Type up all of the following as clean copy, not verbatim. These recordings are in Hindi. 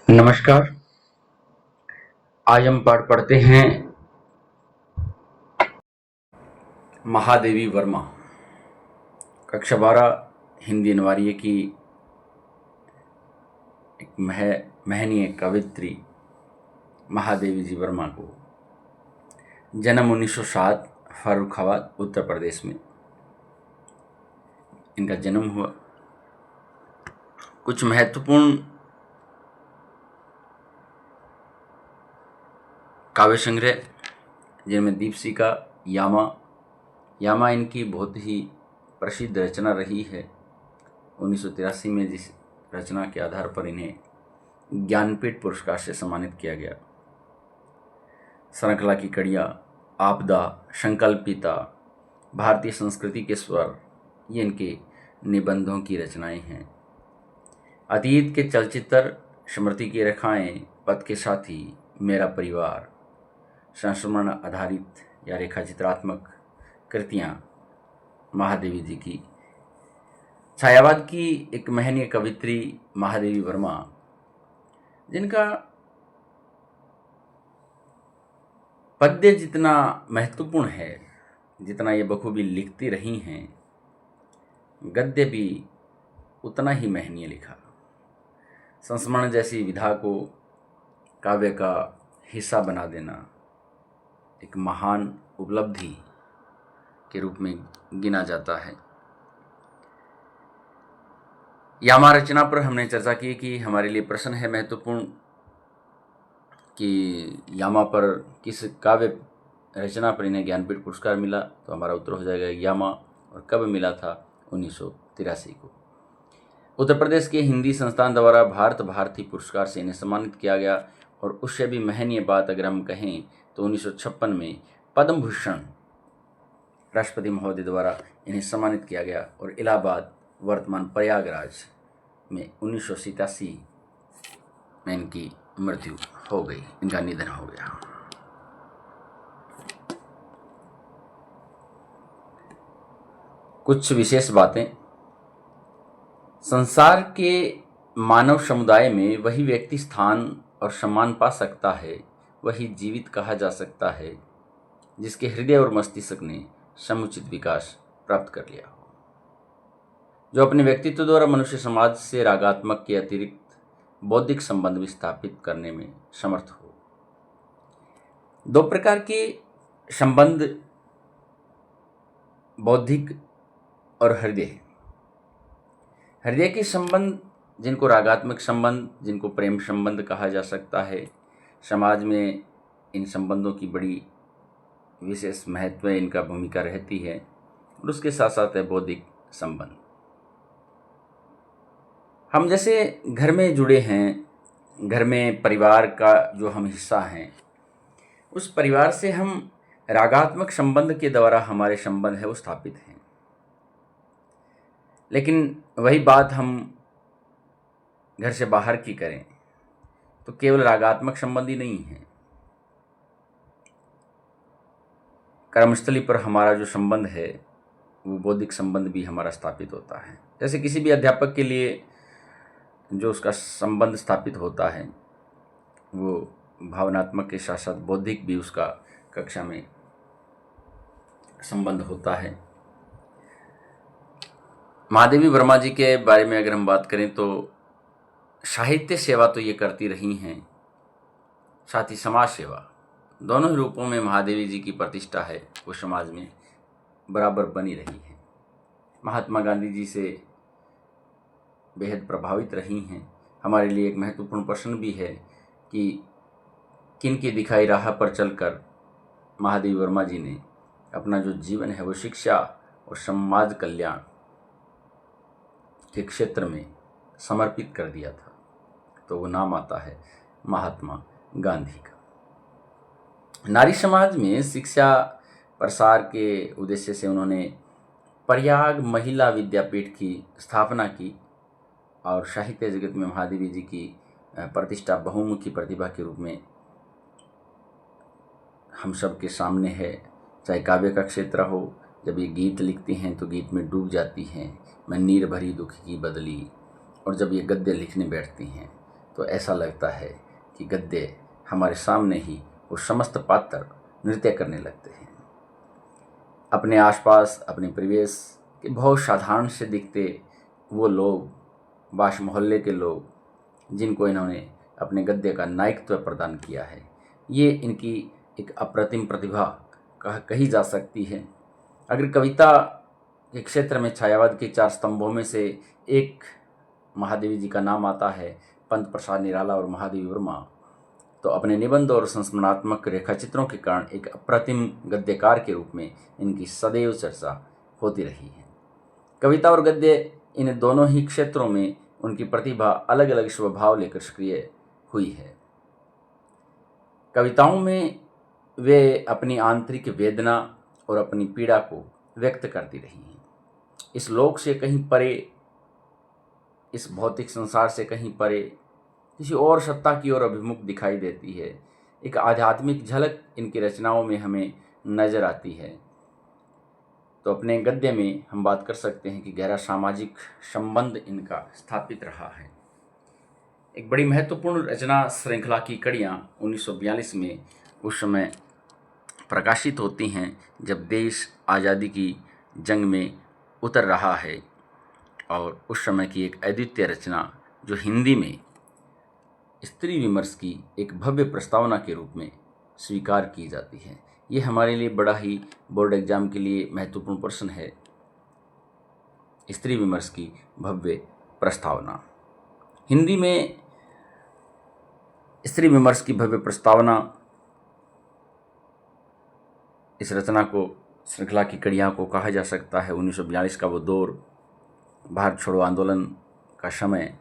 नमस्कार। आज हम पाठ पढ़ते हैं महादेवी वर्मा, कक्षा 12 हिंदी अनिवार्य की एक महनीय कवित्री महादेवी जी वर्मा को जन्म 1907 फर्रुखाबाद उत्तर प्रदेश में इनका जन्म हुआ। कुछ महत्वपूर्ण काव्य संग्रह जिनमें दीपशिखा, यामा इनकी बहुत ही प्रसिद्ध रचना रही है। 1983 में जिस रचना के आधार पर इन्हें ज्ञानपीठ पुरस्कार से सम्मानित किया गया। सरकला की कड़िया, आपदा, संकल्पिता, भारतीय संस्कृति के स्वर, ये इनके निबंधों की रचनाएं हैं। अतीत के चलचित्र, स्मृति की रेखाएं, पथ के साथी, मेरा परिवार, संस्मरण आधारित या रेखा चित्रात्मक कृतियाँ महादेवी जी की। छायावाद की एक महनीय कवित्री महादेवी वर्मा, जिनका पद्य जितना महत्वपूर्ण है, जितना ये बखूबी लिखती रही हैं, गद्य भी उतना ही महनीय लिखा। संस्मरण जैसी विधा को काव्य का हिस्सा बना देना एक महान उपलब्धि के रूप में गिना जाता है। यामा रचना पर हमने चर्चा की कि हमारे लिए प्रश्न है महत्वपूर्ण कि यामा पर किस काव्य रचना पर इन्हें ज्ञानपीठ पुरस्कार मिला, तो हमारा उत्तर हो जाएगा यामा। और कब मिला था? 1983 को। उत्तर प्रदेश के हिंदी संस्थान द्वारा भारत भारती पुरस्कार से इन्हें सम्मानित किया गया। और उससे भी महनीय बात अगर हम कहें तो 1956 में पद्म भूषण राष्ट्रपति महोदय द्वारा इन्हें सम्मानित किया गया। और इलाहाबाद वर्तमान प्रयागराज में 1987 में इनकी मृत्यु हो गई, इनका निधन हो गया। कुछ विशेष बातें। संसार के मानव समुदाय में वही व्यक्ति स्थान और सम्मान पा सकता है, वही जीवित कहा जा सकता है, जिसके हृदय और मस्तिष्क ने समुचित विकास प्राप्त कर लिया हो, जो अपने व्यक्तित्व द्वारा मनुष्य समाज से रागात्मक के अतिरिक्त बौद्धिक संबंध भी स्थापित करने में समर्थ हो। दो प्रकार के संबंध, बौद्धिक और हृदय। हृदय के संबंध जिनको रागात्मक संबंध, जिनको प्रेम संबंध कहा जा सकता है, समाज में इन संबंधों की बड़ी विशेष महत्व, इनका भूमिका रहती है। और उसके साथ साथ है बौद्धिक संबंध। हम जैसे घर में जुड़े हैं, घर में परिवार का जो हम हिस्सा हैं, उस परिवार से हम रागात्मक संबंध के द्वारा हमारे संबंध है वो स्थापित हैं। लेकिन वही बात हम घर से बाहर की करें तो केवल रागात्मक संबंध ही नहीं है, कर्मस्थली पर हमारा जो संबंध है वो बौद्धिक संबंध भी हमारा स्थापित होता है। जैसे किसी भी अध्यापक के लिए जो उसका संबंध स्थापित होता है वो भावनात्मक के साथ साथ बौद्धिक भी उसका कक्षा में संबंध होता है। महादेवी वर्मा जी के बारे में अगर हम बात करें तो साहित्य सेवा तो ये करती रही हैं, साथ ही समाज सेवा, दोनों ही रूपों में महादेवी जी की प्रतिष्ठा है वो समाज में बराबर बनी रही है। महात्मा गांधी जी से बेहद प्रभावित रही हैं। हमारे लिए एक महत्वपूर्ण प्रश्न भी है कि किन की दिखाई राह पर चलकर महादेवी वर्मा जी ने अपना जो जीवन है वो शिक्षा और समाज कल्याण के क्षेत्र में समर्पित कर दिया था, तो वो नाम आता है महात्मा गांधी का। नारी समाज में शिक्षा प्रसार के उद्देश्य से उन्होंने प्रयाग महिला विद्यापीठ की स्थापना की। और साहित्य जगत में महादेवी जी की प्रतिष्ठा बहुमुखी प्रतिभा के रूप में हम सब के सामने है। चाहे काव्य का क्षेत्र हो, जब ये गीत लिखती हैं तो गीत में डूब जाती हैं, मैं नीर भरी दुख की बदली। और जब ये गद्य लिखने बैठती हैं तो ऐसा लगता है कि गद्य हमारे सामने ही वो समस्त पात्र नृत्य करने लगते हैं। अपने आसपास, अपने परिवेश के बहुत साधारण से दिखते वो लोग, बाश मोहल्ले के लोग, जिनको इन्होंने अपने गद्य का नायकत्व प्रदान किया है, ये इनकी एक अप्रतिम प्रतिभा कही जा सकती है। अगर कविता के क्षेत्र में छायावाद के 4 स्तंभों में से एक महादेवी जी का नाम आता है, पंत प्रसाद निराला और महादेवी वर्मा, तो अपने निबंध और संस्मरणात्मक रेखाचित्रों के कारण एक अप्रतिम गद्यकार के रूप में इनकी सदैव चर्चा होती रही है। कविता और गद्य, इन दोनों ही क्षेत्रों में उनकी प्रतिभा अलग अलग स्वभाव लेकर सक्रिय हुई है। कविताओं में वे अपनी आंतरिक वेदना और अपनी पीड़ा को व्यक्त करती रही हैं। इस लोक से कहीं परे, इस भौतिक संसार से कहीं परे किसी और सत्ता की ओर अभिमुख दिखाई देती है। एक आध्यात्मिक झलक इनकी रचनाओं में हमें नजर आती है। तो अपने गद्य में हम बात कर सकते हैं कि गहरा सामाजिक संबंध इनका स्थापित रहा है। एक बड़ी महत्वपूर्ण रचना श्रृंखला की कड़ियाँ 1942 में उस समय प्रकाशित होती हैं, जब देश आज़ादी की जंग में उतर रहा है, और उस समय की एक अद्वितीय रचना जो हिंदी में स्त्री विमर्श की एक भव्य प्रस्तावना के रूप में स्वीकार की जाती है। ये हमारे लिए बड़ा ही बोर्ड एग्जाम के लिए महत्वपूर्ण प्रश्न है। स्त्री विमर्श की भव्य प्रस्तावना, हिंदी में स्त्री विमर्श की भव्य प्रस्तावना, इस रचना को, श्रृंखला की कड़ियाँ को कहा जा सकता है। 1942 का वो दौर, भारत छोड़ो आंदोलन का समय।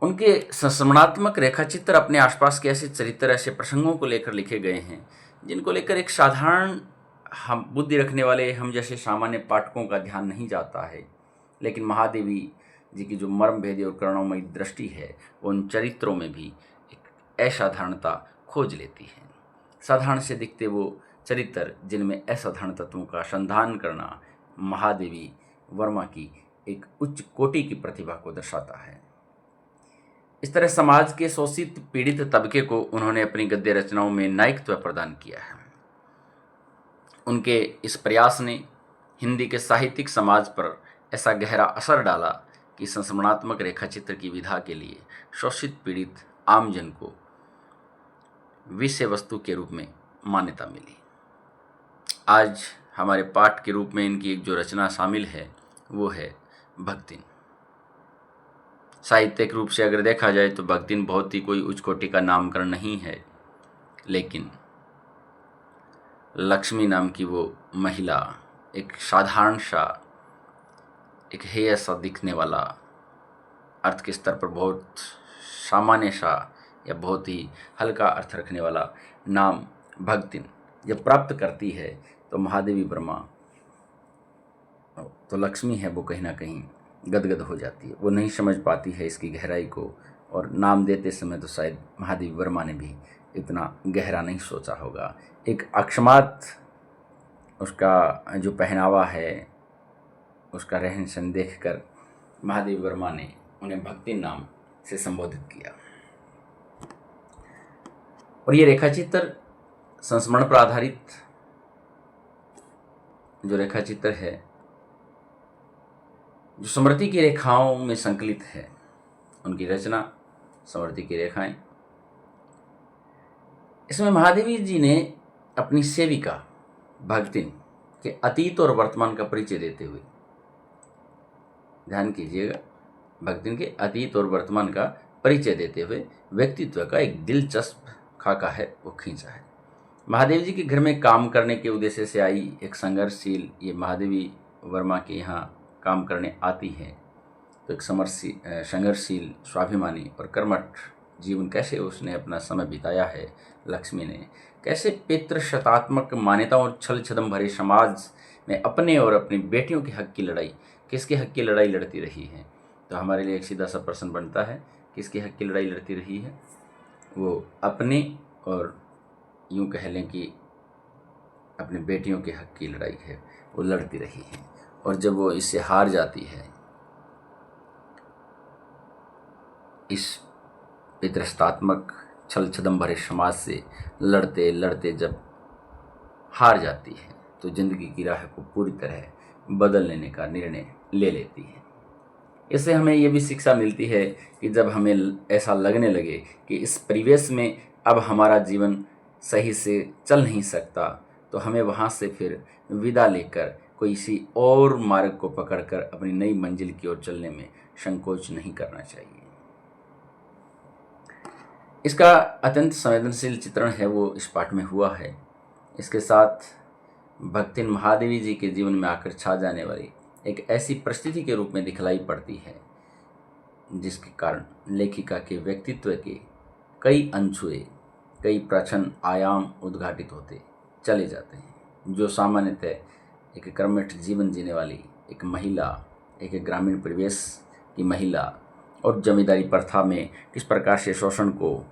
उनके संस्मरणात्मक रेखाचित्र अपने आसपास के ऐसे चरित्र, ऐसे प्रसंगों को लेकर लिखे गए हैं जिनको लेकर एक साधारण हम बुद्धि रखने वाले हम जैसे सामान्य पाठकों का ध्यान नहीं जाता है। लेकिन महादेवी जी की जो मर्म भेदी और करुणामयी दृष्टि है, वो उन चरित्रों में भी एक असाधारणता खोज लेती है। साधारण से दिखते वो चरित्र जिनमें असाधारण तत्वों का संधान करना महादेवी वर्मा की एक उच्च कोटि की प्रतिभा को दर्शाता है। इस तरह समाज के शोषित पीड़ित तबके को उन्होंने अपनी गद्य रचनाओं में नायकत्व प्रदान किया है। उनके इस प्रयास ने हिंदी के साहित्यिक समाज पर ऐसा गहरा असर डाला कि संस्मरणात्मक रेखाचित्र की विधा के लिए शोषित पीड़ित आमजन को विषय वस्तु के रूप में मान्यता मिली। आज हमारे पाठ के रूप में इनकी एक जो रचना शामिल है वो है भक्तिन। साहित्यिक रूप से अगर देखा जाए तो भक्तिन बहुत ही कोई उच्च कोटि का नामकरण नहीं है, लेकिन लक्ष्मी नाम की वो महिला, एक साधारण सा, एक हेय सा दिखने वाला, अर्थ के स्तर पर बहुत सामान्य सा या बहुत ही हल्का अर्थ रखने वाला नाम भक्तिन जब प्राप्त करती है तो महादेवी वर्मा, तो लक्ष्मी है, वो कहीं ना कहीं गदगद हो जाती है। वो नहीं समझ पाती है इसकी गहराई को, और नाम देते समय तो शायद महादेवी वर्मा ने भी इतना गहरा नहीं सोचा होगा। एक अकस्मात उसका जो पहनावा है, उसका रहन सहन देख कर महादेवी वर्मा ने उन्हें भक्तिन नाम से संबोधित किया। और ये रेखाचित्र संस्मरण पर आधारित जो रेखाचित्र है, जो स्मृति की रेखाओं में संकलित है, उनकी रचना स्मृति की रेखाएं। इसमें महादेवी जी ने अपनी सेविका भक्तिन के अतीत और वर्तमान का परिचय देते हुए, ध्यान कीजिएगा, भक्तिन के अतीत और वर्तमान का परिचय देते हुए व्यक्तित्व का एक दिलचस्प खाका है वो खींचा है। महादेवी जी के घर में काम करने के उद्देश्य से आई एक संघर्षशील, ये महादेवी वर्मा के यहाँ काम करने आती हैं, तो एक संघर्षशील, स्वाभिमानी और कर्मठ जीवन कैसे उसने अपना समय बिताया है लक्ष्मी ने, कैसे पितृशतात्मक मान्यताओं और छल छदम भरे समाज में अपने और अपनी बेटियों के हक की लड़ाई, किसके हक की लड़ाई लड़ती रही है। तो हमारे लिए एक सीधा सा प्रश्न बनता है, किसके हक की लड़ाई लड़ती रही है? वो अपने, और यूँ कह लें कि अपने बेटियों के हक की लड़ाई है, वो लड़ती रही है। और जब वो इससे हार जाती है, इस पितृसत्तात्मक छल छदम भरे समाज से लड़ते लड़ते जब हार जाती है तो जिंदगी की राह को पूरी तरह बदल लेने का निर्णय ले लेती है। इससे हमें ये भी शिक्षा मिलती है कि जब हमें ऐसा लगने लगे कि इस परिवेश में अब हमारा जीवन सही से चल नहीं सकता, तो हमें वहाँ से फिर विदा लेकर कोई इसी और मार्ग को पकड़कर अपनी नई मंजिल की ओर चलने में संकोच नहीं करना चाहिए। इसका अत्यंत संवेदनशील चित्रण है वो इस पाठ में हुआ है। इसके साथ भक्तिन महादेवी जी के जीवन में आकर छा जाने वाली एक ऐसी परिस्थिति के रूप में दिखलाई पड़ती है जिसके कारण लेखिका के व्यक्तित्व के कई अनछुए, कई प्रच्छन्न आयाम उद्घाटित होते चले जाते हैं, जो सामान्यतः एक कर्मठ जीवन जीने वाली एक महिला, एक ग्रामीण परिवेश की महिला और जमींदारी प्रथा में किस प्रकार से शोषण को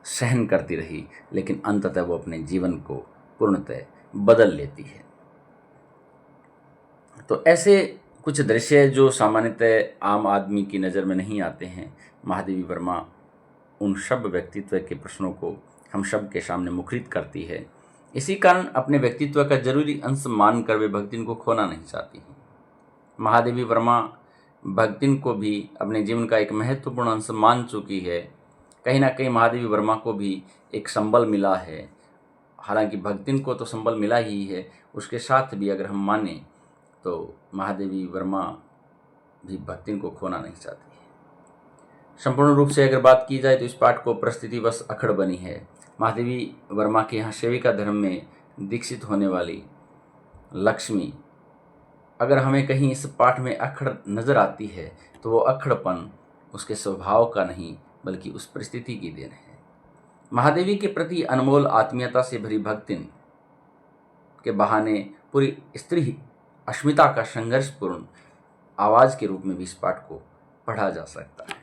सहन करती रही, लेकिन अंततः वो अपने जीवन को पूर्णतः बदल लेती है। तो ऐसे कुछ दृश्य जो सामान्यतः आम आदमी की नज़र में नहीं आते हैं, महादेवी वर्मा उन सब व्यक्तित्व के प्रश्नों को हम सब के सामने मुखरित करती है। इसी कारण अपने व्यक्तित्व का जरूरी अंश मानकर वे भक्तिन को खोना नहीं चाहती हैं। महादेवी वर्मा भक्तिन को भी अपने जीवन का एक महत्वपूर्ण अंश मान चुकी है। कहीं ना कहीं महादेवी वर्मा को भी एक संबल मिला है। हालांकि भक्तिन को तो संबल मिला ही है, उसके साथ भी अगर हम माने तो महादेवी वर्मा भी भक्तिन को खोना नहीं चाहती है। संपूर्ण रूप से अगर बात की जाए तो इस पाठ को परिस्थितिवश अखड़ बनी है। महादेवी वर्मा के यहाँ सेविका धर्म में दीक्षित होने वाली लक्ष्मी, अगर हमें कहीं इस पाठ में अखड़ नज़र आती है तो वो अखड़पन उसके स्वभाव का नहीं बल्कि उस परिस्थिति की देन है। महादेवी के प्रति अनमोल आत्मीयता से भरी भक्तिन के बहाने पूरी स्त्री अस्मिता का संघर्षपूर्ण आवाज़ के रूप में भी इस पाठ को पढ़ा जा सकता है।